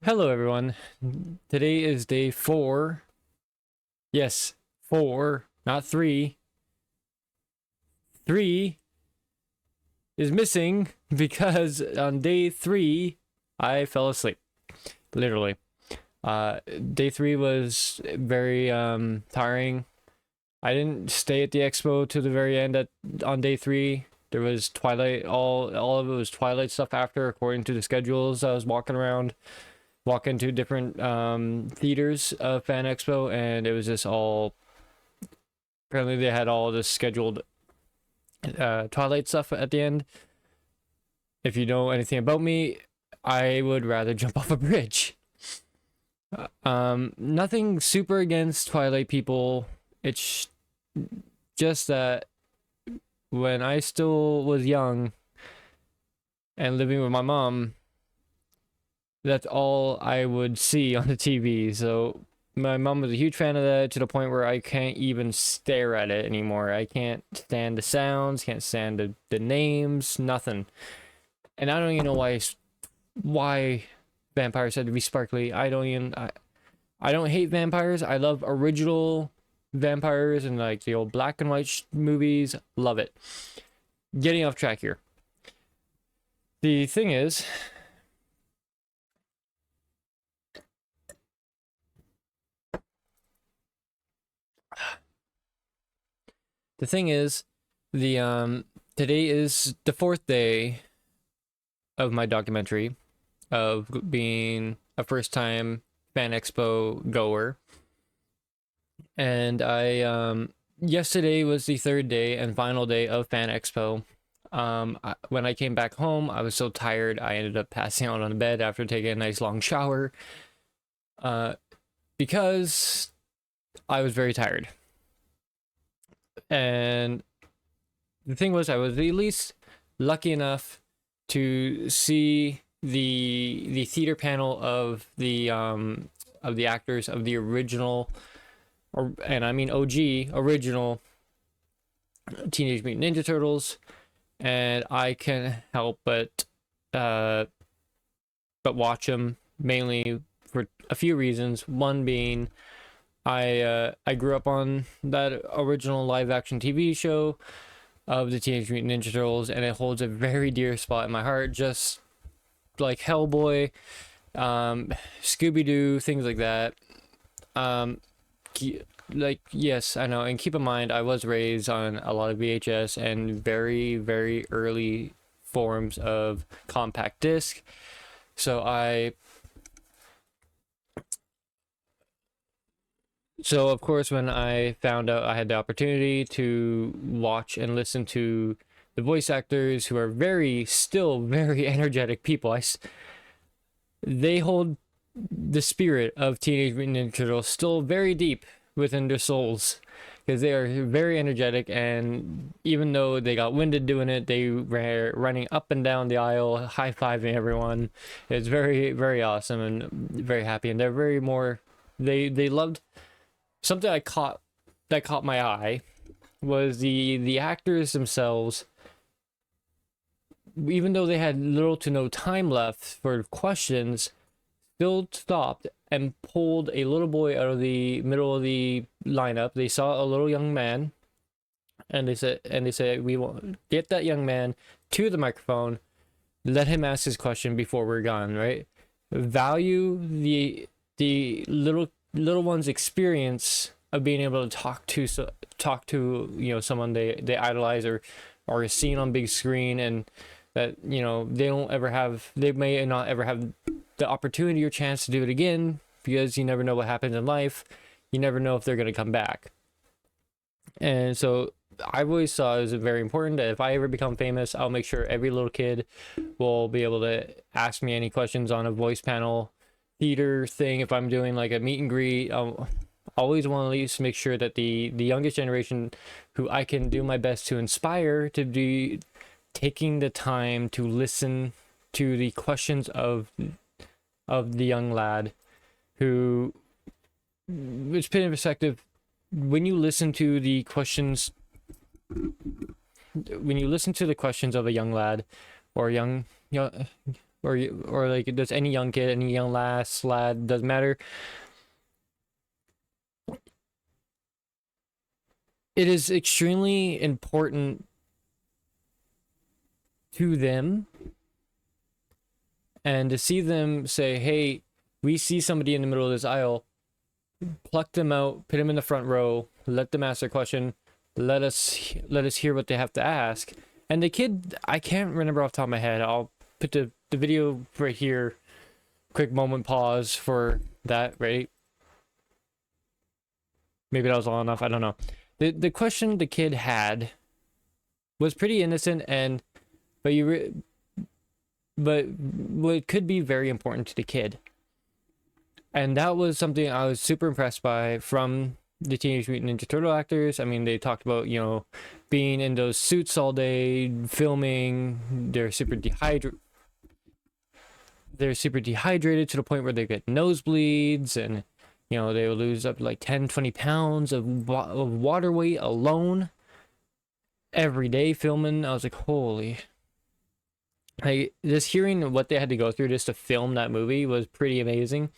Hello, everyone. Today is day 4. Yes, 4, not 3. 3 is missing because on day 3, I fell asleep. Literally. Day 3 was very tiring. I didn't stay at the expo to the very end on day 3. There was Twilight, all of it was Twilight stuff after, according to the schedules. I was walk into different theaters of Fan Expo, and it was just all. Apparently, they had all this scheduled Twilight stuff at the end. If you know anything about me, I would rather jump off a bridge. Nothing super against Twilight people. It's just that when I still was young and living with my mom, that's all I would see on the TV. So my mom was a huge fan of that to the point where I can't even stare at it anymore. I can't stand the sounds, can't stand the names, nothing. And I don't even know why vampires had to be sparkly. I don't hate vampires. I love original vampires and like the old black and white movies. Love it. Getting off track here. The thing is, the today is the 4th day of my documentary of being a first time Fan Expo goer. And I yesterday was the 3rd day and final day of Fan Expo. When I came back home, I was so tired I ended up passing out on the bed after taking a nice long shower. Because I was very tired. And the thing was, I was at least lucky enough to see the theater panel of the actors of the original, and I mean OG original Teenage Mutant Ninja Turtles, and I can help but watch them mainly for a few reasons. One being, I grew up on that original live action TV show of the Teenage Mutant Ninja Turtles, and it holds a very dear spot in my heart, just like Hellboy, Scooby-Doo, things like that. Like, yes, I know, and keep in mind, I was raised on a lot of VHS and very, very early forms of compact disc, so of course, when I found out I had the opportunity to watch and listen to the voice actors, who are still very energetic people, they hold the spirit of Teenage Mutant Ninja Turtles still very deep within their souls, because they are very energetic, and even though they got winded doing it, they were running up and down the aisle, high-fiving everyone. It's very, very awesome and very happy, and they're they loved. Something that caught my eye was the actors themselves. Even though they had little to no time left for questions, still stopped and pulled a little boy out of the middle of the lineup. They saw a little young man, and they said, "We will get that young man to the microphone, let him ask his question before we're gone." Right? Value the little one's experience of being able to talk to someone they idolize or is seen on big screen, and that they may not ever have the opportunity or chance to do it again, because you never know what happens in life. You never know if they're going to come back. And so I've always thought it was very important that if I ever become famous, I'll make sure every little kid will be able to ask me any questions on a voice panel theater thing. If I'm doing like a meet and greet, I'll always want to at least make sure that the youngest generation, who I can do my best to inspire, to be taking the time to listen to the questions of the young lad, who, it's put in perspective, when you listen to the questions of a young lad or young or like does any young kid, any young lass, lad, doesn't matter. It is extremely important to them, and to see them say, hey, we see somebody in the middle of this aisle, pluck them out, put them in the front row, let them ask their question, let us hear what they have to ask. And the kid, I can't remember off the top of my head, I'll put the video right here, quick moment pause for that, right? Maybe that was long enough, I don't know. The question the kid had was pretty innocent, and but what could be very important to the kid. And that was something I was super impressed by from the Teenage Mutant Ninja Turtle actors. I mean, they talked about, you know, being in those suits all day, filming, they're super dehydrated to the point where they get nosebleeds, and, you know, they will lose up to like 10-20 pounds of water weight alone every day filming. I was like, holy. Just hearing what they had to go through just to film that movie was pretty amazing.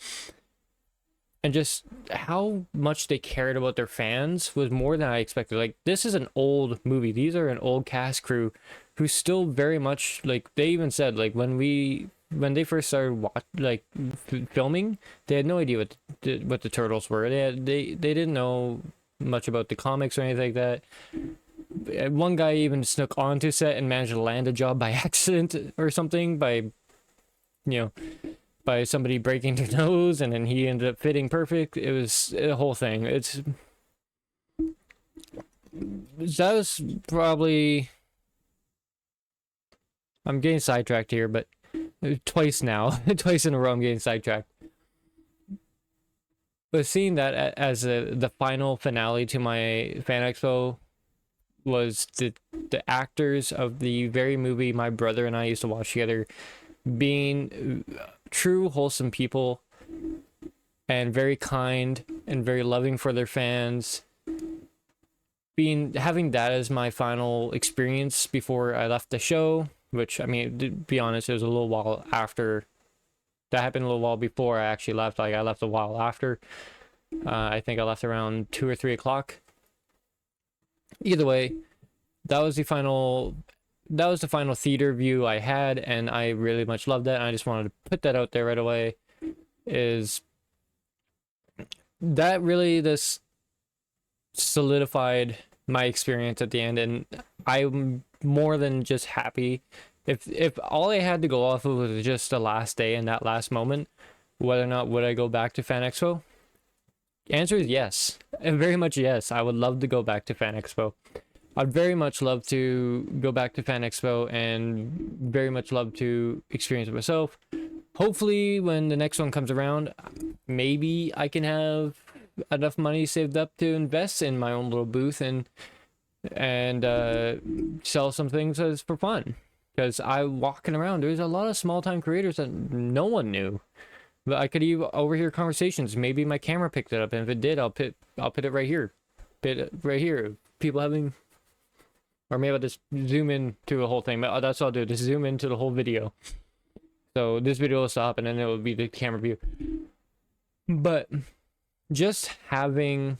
And just how much they cared about their fans was more than I expected. Like, this is an old movie. These are an old cast crew who still very much, like, they even said, like, when they first started filming, they had no idea what the Turtles were. They didn't know much about the comics or anything like that. One guy even snuck onto set and managed to land a job by accident or something, by somebody breaking their nose, and then he ended up fitting perfect. It was a whole thing. That was probably, I'm getting sidetracked here, but twice now, twice in a row I'm getting sidetracked. But seeing that as the final finale to my fan expo was the actors of the very movie my brother and I used to watch together being true wholesome people and very kind and very loving for their fans, having that as my final experience before I left the show, which, I mean, to be honest, it was a little while after that happened, a little while before I actually left. Like, I left a while after. I think I left around 2 or 3 o'clock. Either way, that was the final theater view I had, and I really much loved that, and I just wanted to put that out there right away. Is that really this solidified my experience at the end, and I'm more than just happy. If all I had to go off of was just the last day and that last moment, whether or not would I go back to Fan Expo? The answer is yes, and very much yes. I would love to go back to Fan Expo. I'd very much love to go back to Fan Expo and very much love to experience it myself. Hopefully, when the next one comes around, maybe I can have enough money saved up to invest in my own little booth and sell some things as for fun. Because I'm walking around, there's a lot of small-time creators that no one knew. But I could even overhear conversations. Maybe my camera picked it up, and if it did, I'll put it right here. People having, or maybe I'll just zoom in to the whole thing. But that's what I'll do. Just zoom into the whole video. So this video will stop, and then it will be the camera view. But just walking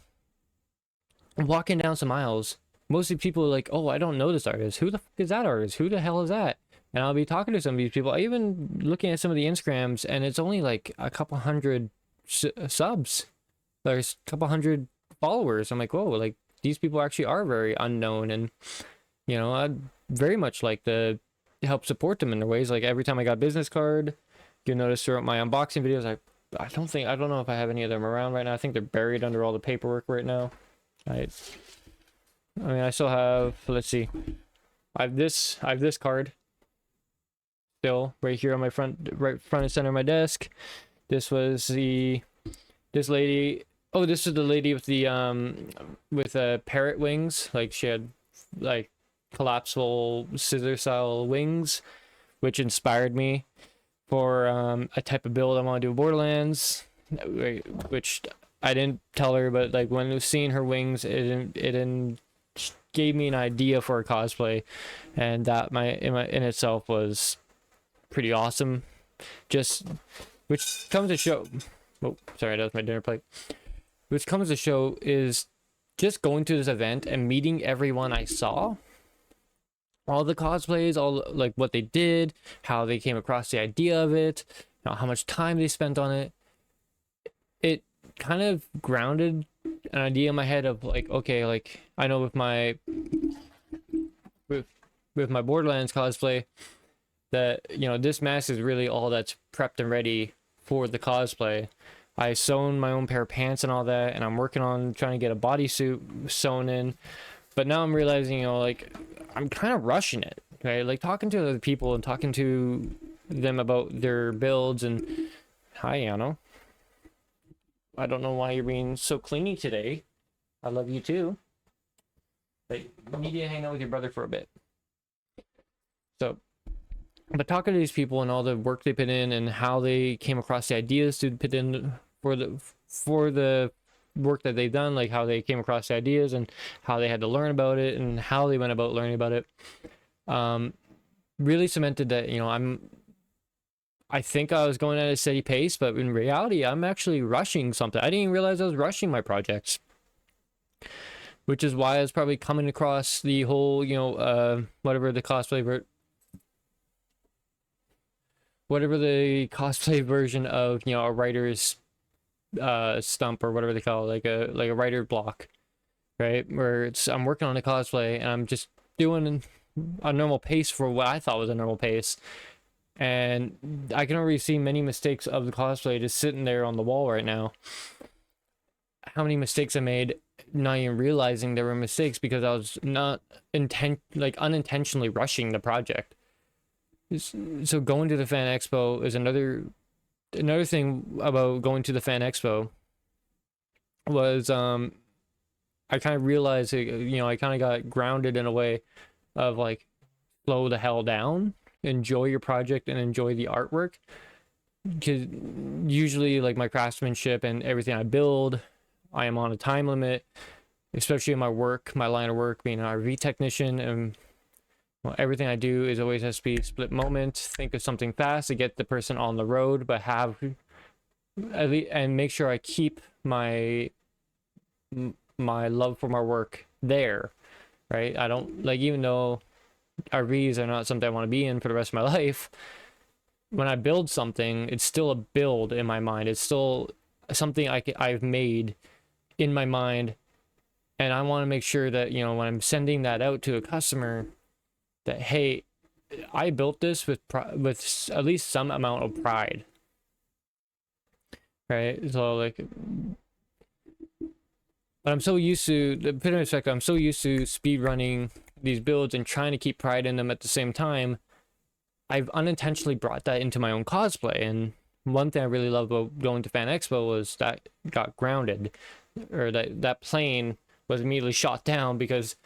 down some aisles, mostly people are like, "Oh, I don't know this artist. Who the fuck is that artist? Who the hell is that?" And I'll be talking to some of these people. I even looking at some of the Instagrams, and it's only like a couple hundred subs. There's a couple hundred followers. I'm like, whoa, like these people actually are very unknown, and you know, I'd very much like to help support them in their ways. Like every time I got a business card, you'll notice throughout my unboxing videos, I don't know if I have any of them around right now. I think they're buried under all the paperwork right now. I mean, I still have, let's see, I have this card still right here on my front and center of my desk. This was this lady. Oh, this is the lady with the with parrot wings. Like she had like collapsible scissor style wings, which inspired me for a type of build I want to do in Borderlands, which I didn't tell her, but like when I was seeing her wings, it gave me an idea for a cosplay, and that in itself was pretty awesome. just which comes to show. Oh, sorry, that was my dinner plate. Which comes to show is just going to this event and meeting everyone I saw, all the cosplays, all like what they did, how they came across the idea of it, you know, how much time they spent on it. It kind of grounded an idea in my head of like, okay, like I know with my Borderlands cosplay that, you know, this mask is really all that's prepped and ready for the cosplay. I sewn my own pair of pants and all that, and I'm working on trying to get a bodysuit sewn in. But now I'm realizing, you know, like I'm kind of rushing it, right? Like talking to other people and talking to them about their builds. And hi, Anno. I don't know why you're being so clingy today. I love you too. But you need to hang out with your brother for a bit. So, but talking to these people and all the work they put in and how they came across the ideas to put in for the work that they've done, like how they came across the ideas and how they had to learn about it and how they went about learning about it, really cemented that, you know, I think I was going at a steady pace, but in reality, I'm actually rushing something. I didn't even realize I was rushing my projects, which is why I was probably coming across the whole, you know, whatever the cosplay version of, you know, a writer's stump or whatever they call it, like a writer block, right? Where I'm working on a cosplay and I'm just doing a normal pace for what I thought was a normal pace, and I can already see many mistakes of the cosplay just sitting there on the wall right now. How many mistakes I made, not even realizing there were mistakes because I was not unintentionally rushing the project. So going to the fan expo is another thing about going to the fan expo was I kind of realized, you know, I kind of got grounded in a way of like, slow the hell down, enjoy your project and enjoy the artwork, because usually like my craftsmanship and everything I build, I am on a time limit, especially in my line of work being an RV technician, and well, everything I do is always has to be split moment, think of something fast to get the person on the road, but have at least, and make sure I keep my love for my work there, right? I don't like, even though RVs are not something I want to be in for the rest of my life, when I build something, it's still a build in my mind. It's still something I've made in my mind, and I want to make sure that, you know, when I'm sending that out to a customer, that hey, I built this with at least some amount of pride, right? So like, but I'm so used to, put in perspective, I'm so used to speed running these builds and trying to keep pride in them at the same time. I've unintentionally brought that into my own cosplay. And one thing I really love about going to Fan Expo was that got grounded, or that plane was immediately shot down because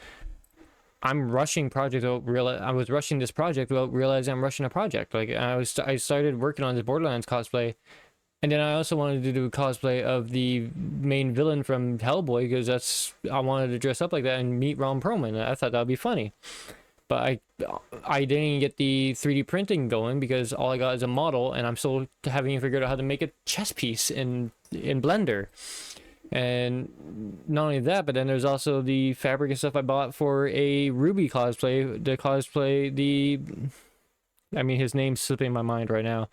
I'm rushing project I was rushing this project without realizing I'm rushing a project. Like I started working on this Borderlands cosplay, and then I also wanted to do a cosplay of the main villain from Hellboy because I wanted to dress up like that and meet Ron Perlman. I thought that would be funny, but I didn't get the 3D printing going because all I got is a model, and I'm still having to figure out how to make a chess piece in Blender. And not only that, but then there's also the fabric and stuff I bought for a Ruby cosplay. I mean, his name's slipping my mind right now,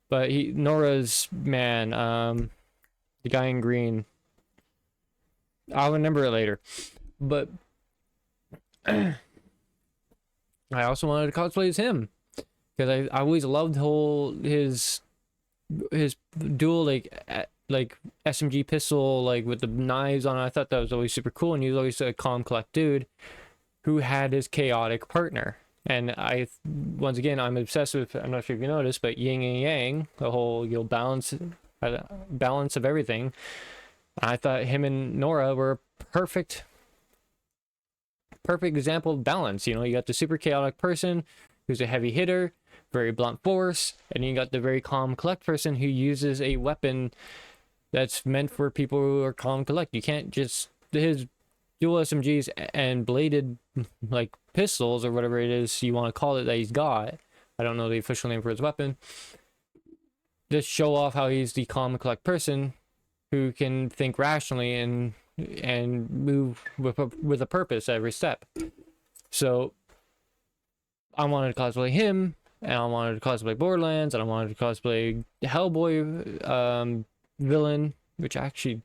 but Nora's man, the guy in green. I'll remember it later. But I also wanted to cosplay as him because I always loved his dual like SMG pistol, like with the knives on it. I thought that was always super cool, and he was always a calm, collect dude who had his chaotic partner. And once again, I'm obsessed with, I'm not sure if you noticed, but yin and yang, the whole, you know, balance of everything. I thought him and Nora were a perfect example of balance. You know, you got the super chaotic person who's a heavy hitter, very blunt force, and you got the very calm, collect person who uses a weapon that's meant for people who are calm, collect. You can't just, his dual SMGs and bladed like pistols or whatever it is you want to call it that he's got. I don't know the official name for his weapon, just show off how he's the calm and collect person who can think rationally and move with a purpose every step. So I wanted to cosplay him, and I wanted to cosplay Borderlands, and I wanted to cosplay Hellboy villain, which actually,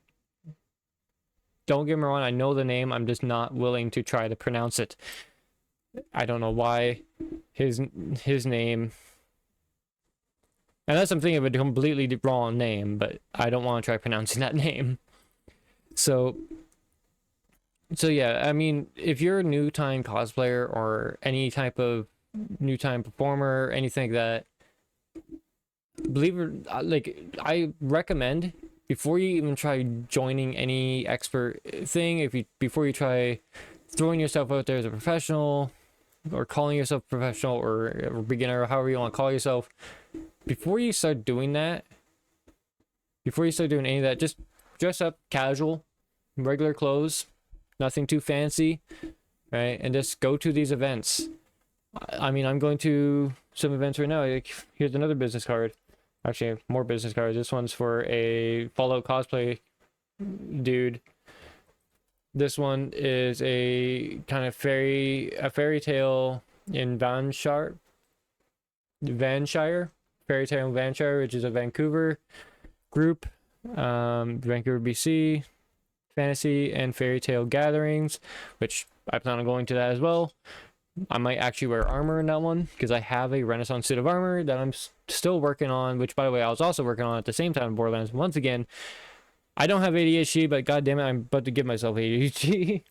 don't get me wrong, I know the name, I'm just not willing to try to pronounce it. I don't know why his name, unless I'm thinking of a completely wrong name, but I don't want to try pronouncing that name. So yeah, I mean, if you're a new time cosplayer or any type of new time performer, anything like that, believe it, like, I recommend, before you even try joining any expert thing, before you try throwing yourself out there as a professional, or calling yourself professional, or a beginner, or however you want to call yourself, before you start doing that, before you start doing any of that, just dress up casual, regular clothes, nothing too fancy, right? And just go to these events. I mean, I'm going to some events right now. Like, here's another business card. Actually, more business cards. This one's for a Fallout cosplay dude. This one is a kind of fairy tale in Vanshire, fairy tale in Vanshire, which is a Vancouver group, Vancouver, BC, fantasy and fairy tale gatherings, which I plan on going to that as well. I might actually wear armor in that one, because I have a Renaissance suit of armor that I'm still working on, which, by the way, I was also working on at the same time in Borderlands. Once again, I don't have ADHD, but god damn it, I'm about to give myself ADHD.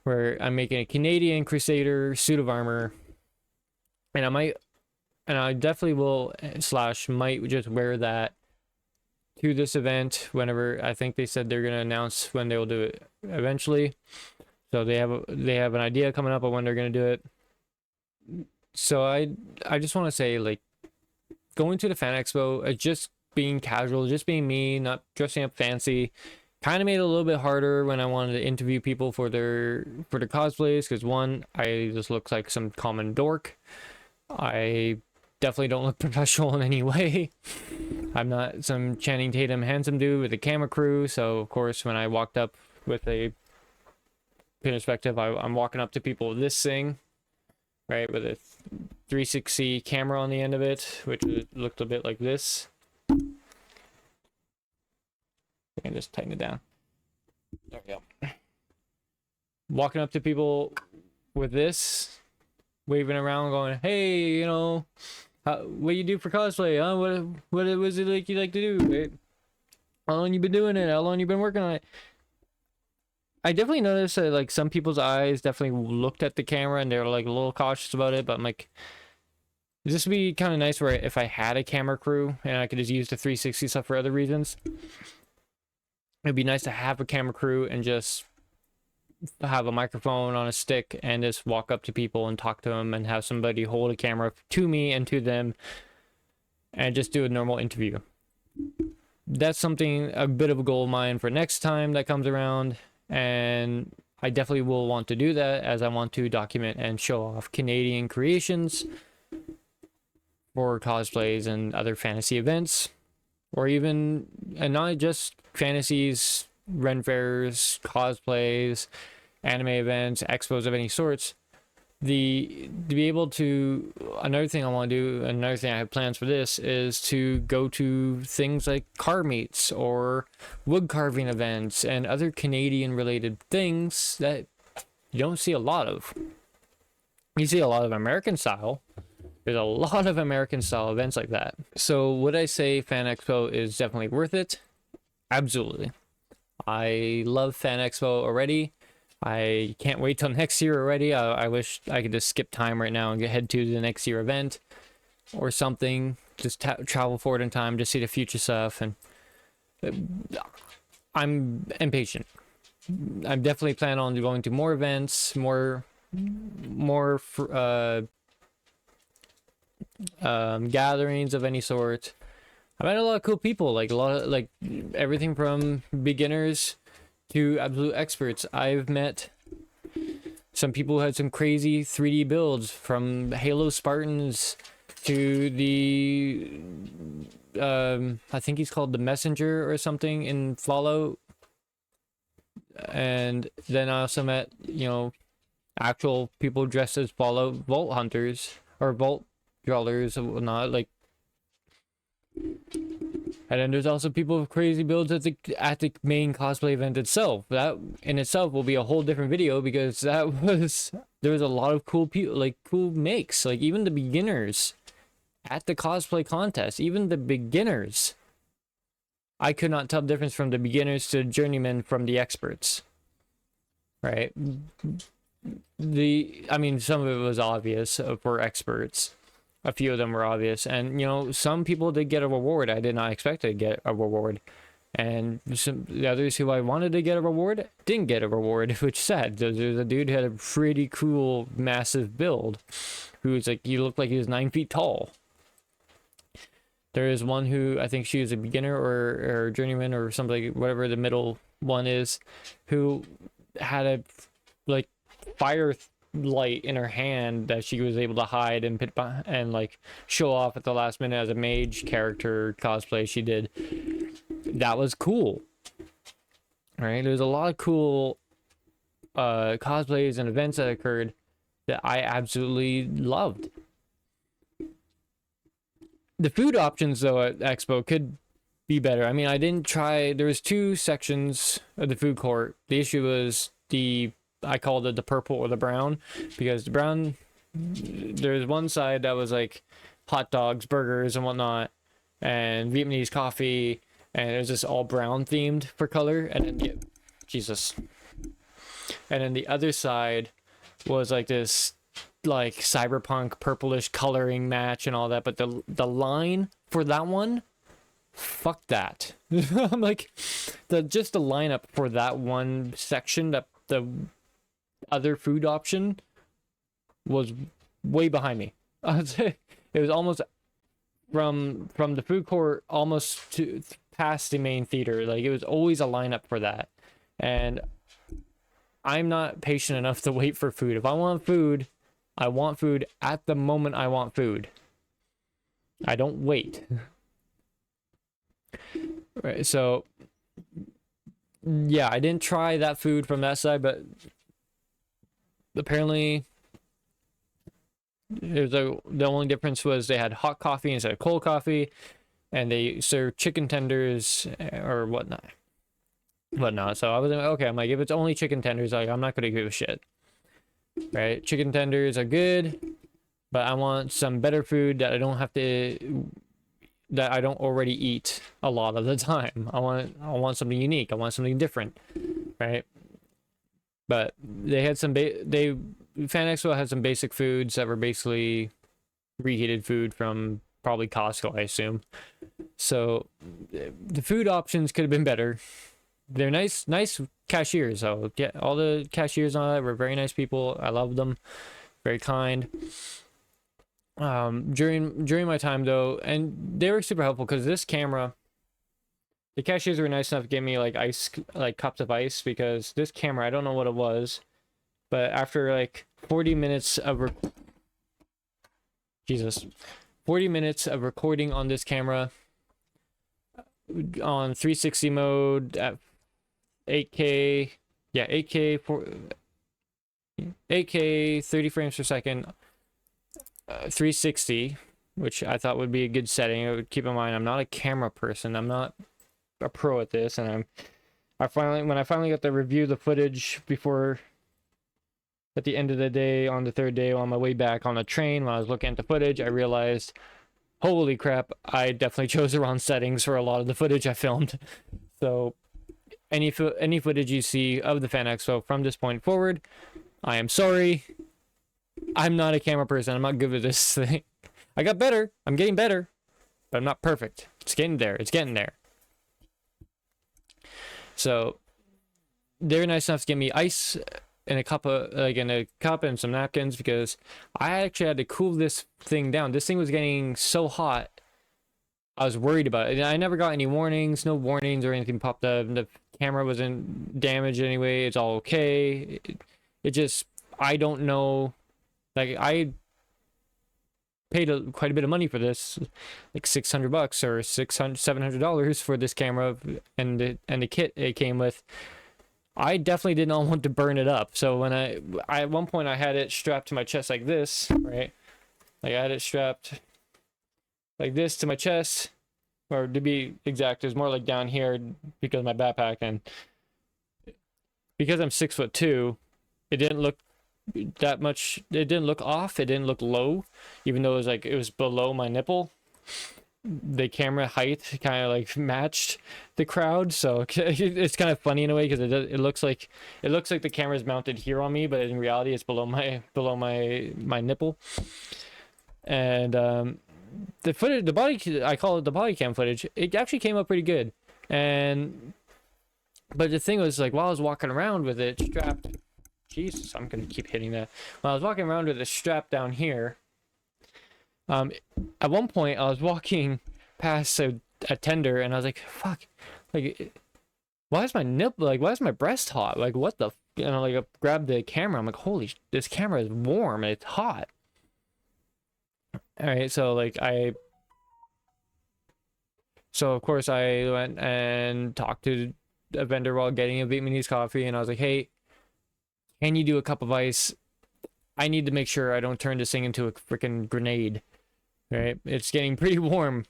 Where I'm making a Canadian Crusader suit of armor, and I definitely will / might just wear that to this event whenever. I think they said they're gonna announce when they will do it eventually. So they have an idea coming up on when they're gonna do it. So I just want to say, like, going to the fan expo, just being casual, just being me, not dressing up fancy, kind of made it a little bit harder when I wanted to interview people for their cosplays, because one, I just look like some common dork. I definitely don't look professional in any way. I'm not some Channing Tatum handsome dude with a camera crew. So of course, when I walked up with a perspective, I'm walking up to people with this thing, right, with a 360 camera on the end of it, which looked a bit like this. I can just tighten it down. There we go. Walking up to people with this, waving around, going, "Hey, you know, what do you do for cosplay? Huh? What was it like you like to do? Right? How long you been doing it? How long you been working on it?" I definitely noticed that, like, some people's eyes definitely looked at the camera and they're like a little cautious about it. But I'm like, this would be kind of nice where if I had a camera crew and I could just use the 360 stuff for other reasons. It'd be nice to have a camera crew and just have a microphone on a stick and just walk up to people and talk to them, and have somebody hold a camera to me and to them and just do a normal interview. That's something, a bit of a goal of mine for next time that comes around, and I definitely will want to do that, as I want to document and show off Canadian creations for cosplays and other fantasy events, or even, and not just fantasies, Ren fairs, cosplays, anime events, expos of any sorts. To be able to, another thing I want to do, another thing I have plans for this, is to go to things like car meets or wood carving events and other Canadian related things that you don't see a lot of. You see a lot of American style. There's a lot of American style events like that. So would I say Fan Expo is definitely worth it? Absolutely. I love Fan Expo already. I can't wait till next year already. I wish I could just skip time right now and head to the next year event or something. Just travel forward in time, just see the future stuff. And I'm impatient. I'm definitely planning on going to more events, more gatherings of any sort. I met a lot of cool people, like a lot of, like, everything from beginners to absolute experts. I've met some people who had some crazy 3D builds, from Halo Spartans to the I think he's called the Messenger or something in Fallout. And then I also met, you know, actual people dressed as Fallout Vault Hunters or Vault Dwellers and whatnot. Like, and then there's also people with crazy builds at the main cosplay event itself. That in itself will be a whole different video, because there was a lot of cool people, like cool makes, like even the beginners at the cosplay contest, even the beginners. I could not tell the difference from the beginners to journeymen from the experts. Right? I mean, some of it was obvious for experts. A few of them were obvious, and you know, some people did get a reward. I did not expect to get a reward, and the others who I wanted to get a reward didn't get a reward, which is sad. There's a dude who had a pretty cool, massive build, who's like, he looked like he was 9 feet tall. There is one who, I think she was a beginner or journeyman or something, whatever the middle one is, who had a like fire light in her hand that she was able to hide and like show off at the last minute as a mage character cosplay she did. That was cool. All right, there's a lot of cool cosplays and events that occurred that I absolutely loved. The food options though at Expo could be better. I mean, I didn't try. There was 2 sections of the food court. The issue was I called it the purple or the brown, because the brown, there's one side that was like hot dogs, burgers, and whatnot, and Vietnamese coffee, and it was just all brown themed for color. And then Jesus. And then the other side was like this like cyberpunk purplish coloring match and all that, but the line for that one, fuck that. I'm like, just the lineup for that one section, that the other food option was way behind me. It was almost from the food court almost to past the main theater. Like, it was always a lineup for that, and I'm not patient enough to wait for food. If I want food, I want food at the moment I want food. I don't wait. Right, so yeah, I didn't try that food from that side, but apparently the only difference was they had hot coffee instead of cold coffee, and they served chicken tenders or whatnot. So I was like, okay, I'm like, if it's only chicken tenders, like, I'm not gonna give a shit. Right? Chicken tenders are good, but I want some better food that I don't already eat a lot of the time. I want something unique. I want something different, right? But they had Fan Expo had some basic foods that were basically reheated food from probably Costco, I assume. So the food options could have been better. They're nice cashiers. So yeah, all the cashiers on that were very nice people. I loved them, very kind. During my time though, and they were super helpful, because this camera, the cashiers were nice enough to give me like cups of ice, because this camera, I don't know what it was, but after like 40 minutes of 40 minutes of recording on this camera on 360 mode at 8K, 8K 30 frames per second, 360, which I thought would be a good setting. I would keep in mind, I'm not a camera person. I'm not a pro at this, and when I finally got to review the footage before, at the end of the day, on the 3rd day on my way back on the train, when I was looking at the footage, I realized, holy crap, I definitely chose the wrong settings for a lot of the footage I filmed. So any footage you see of the Fan Expo from this point forward, I am sorry. I'm not a camera person. I'm not good at this thing. I got better. I'm getting better, but I'm not perfect. It's getting there. So they're nice enough to give me ice in a cup and some napkins, because I actually had to cool this thing down. This thing was getting so hot, I was worried about it. I never got any warnings. No warnings or anything popped up. The camera wasn't damaged anyway. It's all okay. It just, I don't know. Like, paid quite a bit of money for this, like $600 or $700 for this camera and the kit it came with. I definitely did not want to burn it up. So when I at one point I had it strapped to my chest like this, right? Like I had it strapped like this to my chest, or to be exact, it was more like down here because of my backpack, and because I'm 6'2", it didn't look that much. It didn't look off. It didn't look low, even though it was below my nipple. The camera height kind of like matched the crowd, so it's kind of funny in a way because it looks like the camera is mounted here on me, but in reality it's below my nipple. And the footage, I call it the body cam footage, it actually came up pretty good. But the thing was, like, while I was walking around with it strapped, Jesus, I'm gonna keep hitting that. While I was walking around with it strapped down here, at one point I was walking past a tender and I was like, fuck, like, why is my nipple, like, why is my breast hot? Like, what the, like, I grabbed the camera, I'm like, holy, this camera is warm and it's hot. All right, so of course I went and talked to a vendor while getting a Vietnamese coffee, and I was like, hey, can you do a cup of ice? I need to make sure I don't turn this thing into a freaking grenade. Right? It's getting pretty warm.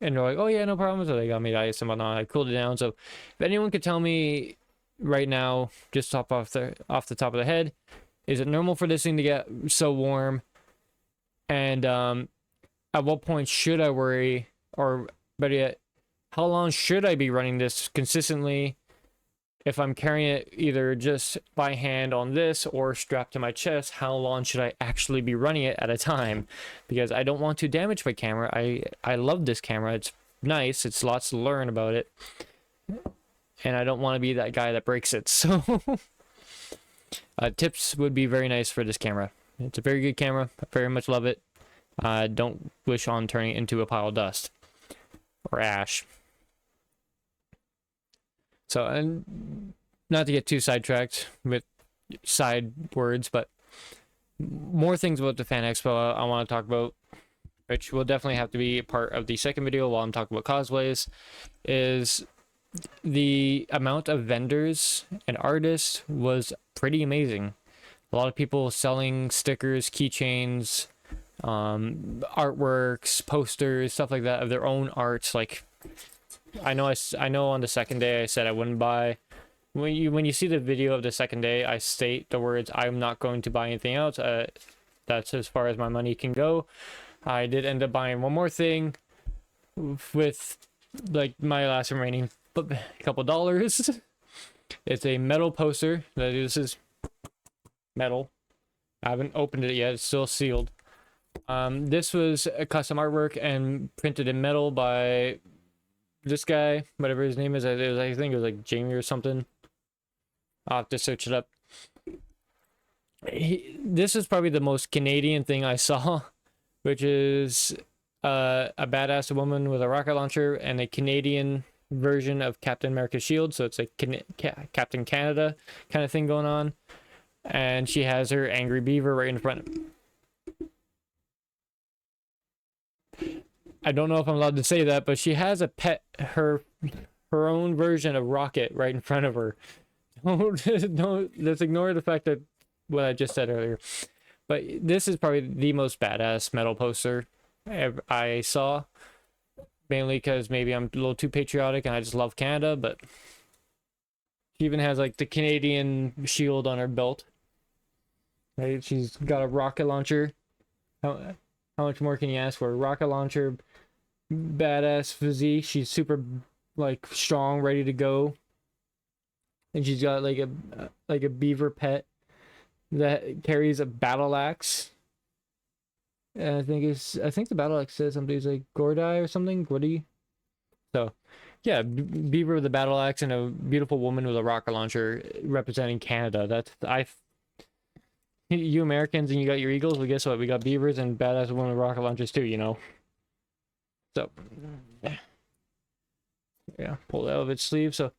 And they're like, oh yeah, no problem. So they got me ice and whatnot. I cooled it down. So if anyone could tell me right now, just off the top of the head, is it normal for this thing to get so warm? And at what point should I worry, or better yet, how long should I be running this consistently? If I'm carrying it either just by hand on this or strapped to my chest, how long should I actually be running it at a time? Because I don't want to damage my camera. I love this camera. It's nice. It's lots to learn about it. And I don't want to be that guy that breaks it. So tips would be very nice for this camera. It's a very good camera. I very much love it. Don't wish on turning it into a pile of dust or ash. So, and not to get too sidetracked with side words, but more things about the Fan Expo I want to talk about, which will definitely have to be a part of the second video while I'm talking about cosplays, is the amount of vendors and artists was pretty amazing. A lot of people selling stickers, keychains, artworks, posters, stuff like that of their own arts. Like, I know on the second day I said I wouldn't buy. When you see the video of the second day, I state the words, I'm not going to buy anything else. That's as far as my money can go. I did end up buying one more thing with like my last remaining couple dollars. It's a metal poster. This is metal. I haven't opened it yet. It's still sealed. This was a custom artwork and printed in metal by this guy, whatever his name is. I think it was like Jamie or something. I'll have to search it up. This is probably the most Canadian thing I saw, which is a badass woman with a rocket launcher and a Canadian version of Captain America's shield. So it's like Captain Canada kind of thing going on. And she has her angry beaver right in front. I don't know if I'm allowed to say that, but she has a pet, her own version of Rocket right in front of her. Don't let's ignore the fact that what I just said earlier. But this is probably the most badass metal poster I saw. Mainly because maybe I'm a little too patriotic and I just love Canada, but she even has like the Canadian shield on her belt. Right? She's got a rocket launcher. How much more can you ask for? A rocket launcher, badass physique. She's super like strong, ready to go. And she's got like a beaver pet that carries a battle axe. And I think the battle axe says something like Gordai or something. Gordy. So yeah, beaver with a battle axe and a beautiful woman with a rocket launcher representing Canada. You Americans and you got your eagles. Well, guess what? We got beavers and badass women with rocket launchers too, you know. So yeah, pull it out of its sleeve. So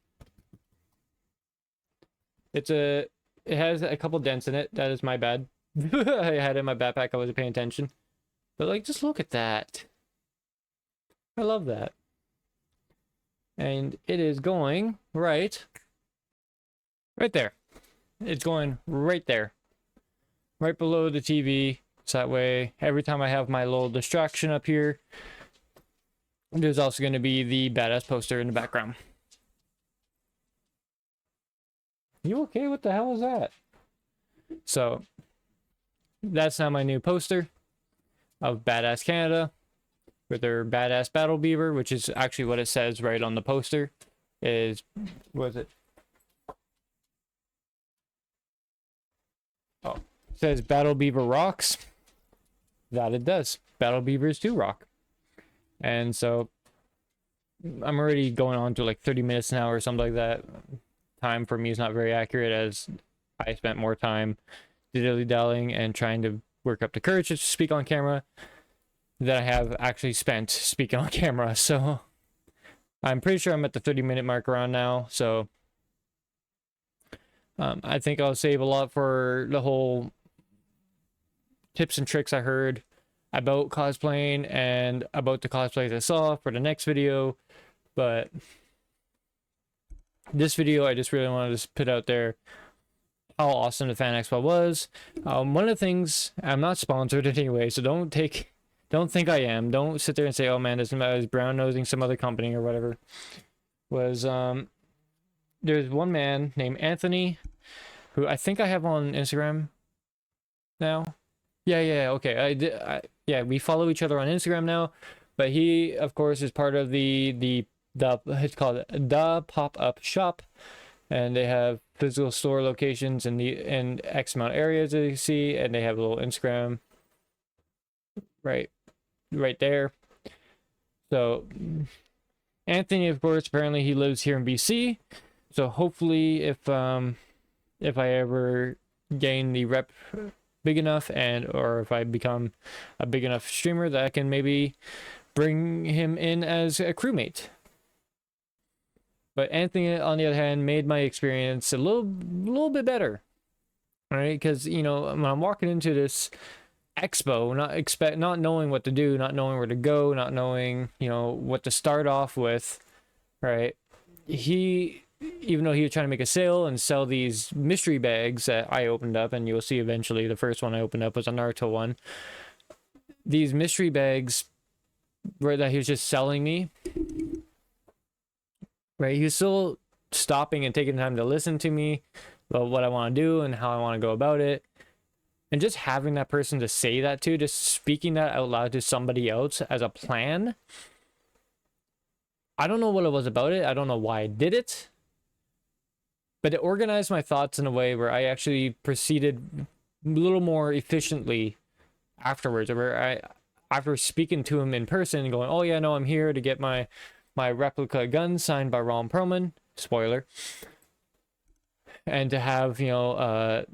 it has a couple dents in it. That is my bad. I had it in my backpack. I wasn't paying attention. But like, just look at that. I love that. And it is going right there. It's going right there. Right below the TV. So that way, every time I have my little distraction up here, there's also going to be the badass poster in the background. You okay? What the hell is that? So, that's now my new poster of Badass Canada with their Badass Battle Beaver, which is actually what it says right on the poster. What is it? Oh, it says Battle Beaver rocks. That it does. Battle Beavers do rock. And so I'm already going on to like 30 minutes now or something like that. Time for me is not very accurate, as I spent more time dilly-dallying and trying to work up the courage to speak on camera than I have actually spent speaking on camera. So I'm pretty sure I'm at the 30-minute mark around now. So I think I'll save a lot for the whole tips and tricks I heard about cosplaying and about the cosplays I saw for the next video. But this video, I just really wanted to put out there how awesome the Fan Expo was. One of the things, I'm not sponsored anyway, so don't think I am. Don't sit there and say, oh man, this is brown nosing some other company or whatever. Was there's one man named Anthony who I think I have on Instagram now. Yeah, okay. Yeah, we follow each other on Instagram now, but he of course is part of the it's called the pop-up shop, and they have physical store locations in X amount of areas that you see, and they have a little Instagram right there. So Anthony, of course, apparently he lives here in BC, so hopefully if I ever gain the rep big enough, or if I become a big enough streamer, that I can maybe bring him in as a crewmate. But Anthony, on the other hand, made my experience a little bit better, right? Because, you know, when I'm walking into this expo, not knowing what to do, not knowing where to go, not knowing, you know, what to start off with, right? Even though he was trying to make a sale and sell these mystery bags that I opened up, and you'll see eventually the first one I opened up was a Naruto one. These mystery bags that he was just selling me, right? He was still stopping and taking time to listen to me about what I want to do and how I want to go about it. And just having that person to say that to, just speaking that out loud to somebody else as a plan. I don't know what it was about it. I don't know why I did it. But it organized my thoughts in a way where I actually proceeded a little more efficiently afterwards, where after speaking to him in person and going, oh yeah, no, I'm here to get my replica gun signed by Ron Perlman, spoiler, and to have, you know,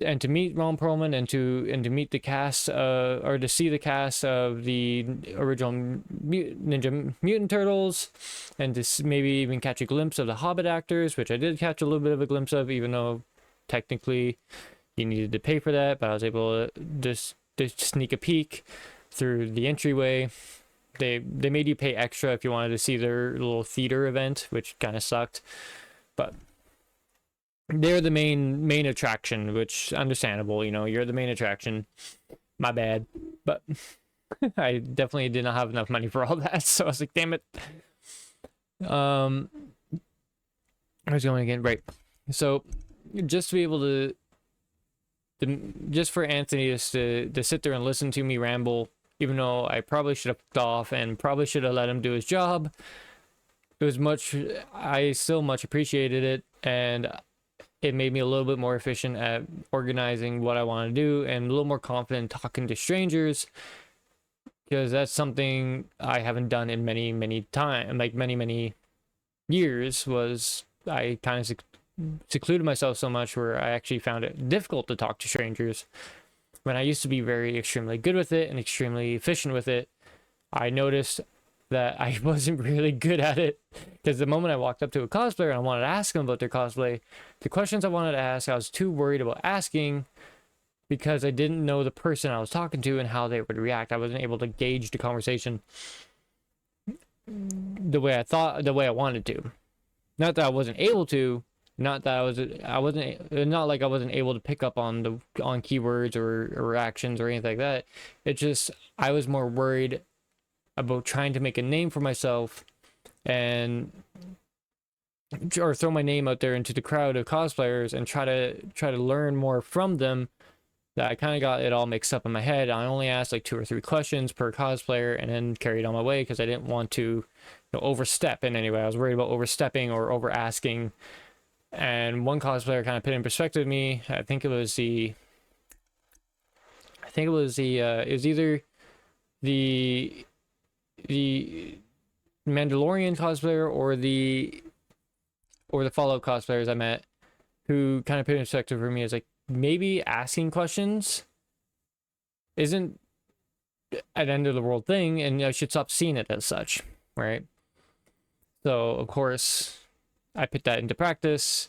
and to meet Ron Perlman and to meet the cast, or to see the cast of the original Ninja Mutant Turtles, and to maybe even catch a glimpse of the Hobbit actors, which I did catch a little bit of a glimpse of, even though technically you needed to pay for that, but I was able to just sneak a peek through the entryway. They made you pay extra if you wanted to see their little theater event, which kind of sucked, but they're the main attraction, which understandable, you know, you're the main attraction. My bad. But I definitely did not have enough money for all that, so I was like, damn it. I was going again, right. So just to be able to just for Anthony just to sit there and listen to me ramble, even though I probably should have fucked off and probably should have let him do his job, I still much appreciated it, and it made me a little bit more efficient at organizing what I want to do, and a little more confident talking to strangers, because that's something I haven't done in many years. Was I kind of secluded myself so much where I actually found it difficult to talk to strangers. When I used to be extremely good with it and extremely efficient with it, I noticed that I wasn't really good at it, because the moment I walked up to a cosplayer and I wanted to ask them about their cosplay, the questions I wanted to ask, I was too worried about asking, because I didn't know the person I was talking to and how they would react. I wasn't able to gauge the conversation the way I thought, the way I wanted to. Not that I wasn't able to, not that I wasn't, not like I wasn't able to pick up on keywords or actions or anything like that. It's just I was more worried about trying to make a name for myself and or throw my name out there into the crowd of cosplayers and try to learn more from them, that I kind of got it all mixed up in my head. I only asked like 2 or 3 questions per cosplayer and then carried on my way because I didn't want to overstep in any way. I was worried about overstepping or over asking. And one cosplayer kind of put in perspective me. I think it was either the Mandalorian cosplayer or the Fallout cosplayers I met, who kind of put in perspective for me as like, maybe asking questions isn't an end of the world thing, and I should stop seeing it as such, right? So of course I put that into practice.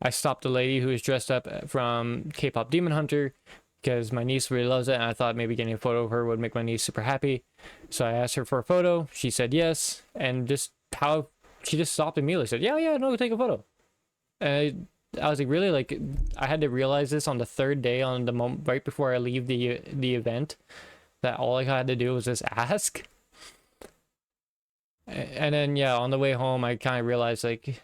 I stopped a lady who was dressed up from K-pop Demon Hunter because my niece really loves it, and I thought maybe getting a photo of her would make my niece super happy. So I asked her for a photo. She said yes, and just how she just stopped immediately, said yeah no, take a photo. And I was like, really? Like, I had to realize this on the 3rd day, on the moment right before I leave the event, that all I had to do was just ask. And then yeah, on the way home I kind of realized like,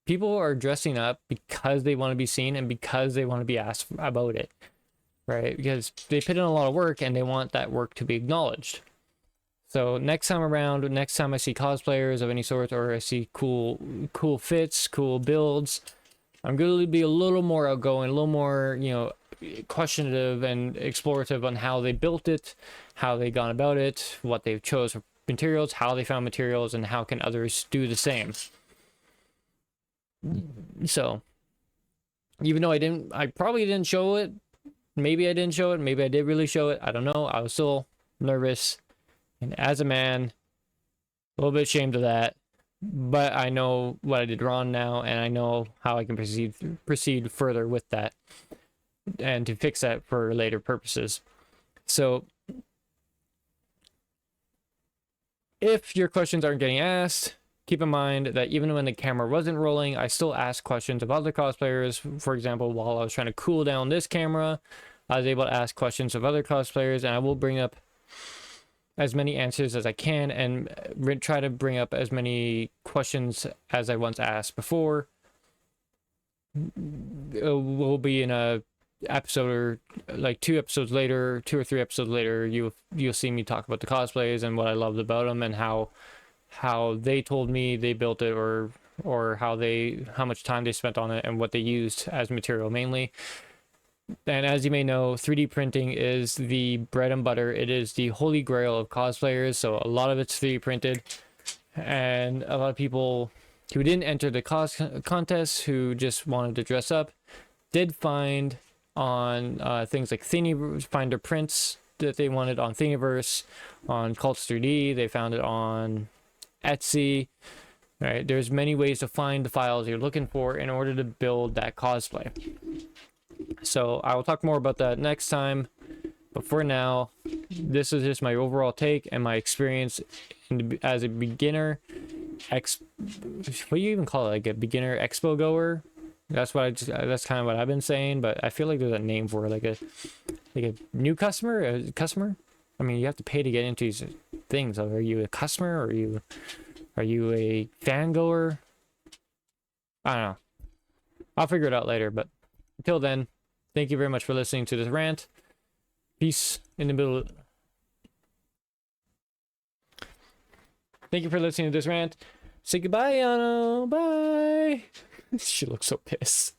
people are dressing up because they want to be seen and because they want to be asked about it, right? Because they put in a lot of work and they want that work to be acknowledged. So next time around, next time I see cosplayers of any sort, or I see cool fits, cool builds, I'm going to be a little more outgoing, a little more, questionative and explorative on how they built it, how they gone about it, what they chose for materials, how they found materials, and how can others do the same. So even though I probably didn't show it, maybe I didn't show it, maybe I did really show it, I don't know, I was still nervous. And as a man, a little bit ashamed of that, but I know what I did wrong now, and I know how I can proceed further with that, and to fix that for later purposes. So, if your questions aren't getting asked, keep in mind that even when the camera wasn't rolling, I still asked questions of other cosplayers. For example, while I was trying to cool down this camera, I was able to ask questions of other cosplayers, and I will bring up as many answers as I can and try to bring up as many questions as I once asked before. We'll be in a episode or like 2 episodes later, 2 or 3 episodes later, you'll see me talk about the cosplays and what I loved about them and how they told me they built it, or how much time they spent on it and what they used as material mainly. And as you may know, 3D printing is the bread and butter. It is the holy grail of cosplayers. So a lot of it's 3D printed, and a lot of people who didn't enter the contest, who just wanted to dress up, did find on things like find their prints that they wanted on Thingiverse, on Cults 3D. They found it on Etsy. Right? There's many ways to find the files you're looking for in order to build that cosplay. So I will talk more about that next time, but for now, this is just my overall take and my experience as a beginner what do you even call it, like a beginner expo goer? That's that's kind of what I've been saying, but I feel like there's a name for it, like a new customer, I mean, you have to pay to get into these things. Are you a customer, or are you a fan goer? I don't know, I'll figure it out later, but until then, thank you very much for listening to this rant. Peace in the middle. Thank you for listening to this rant. Say goodbye, Yano. Bye. She looks so pissed.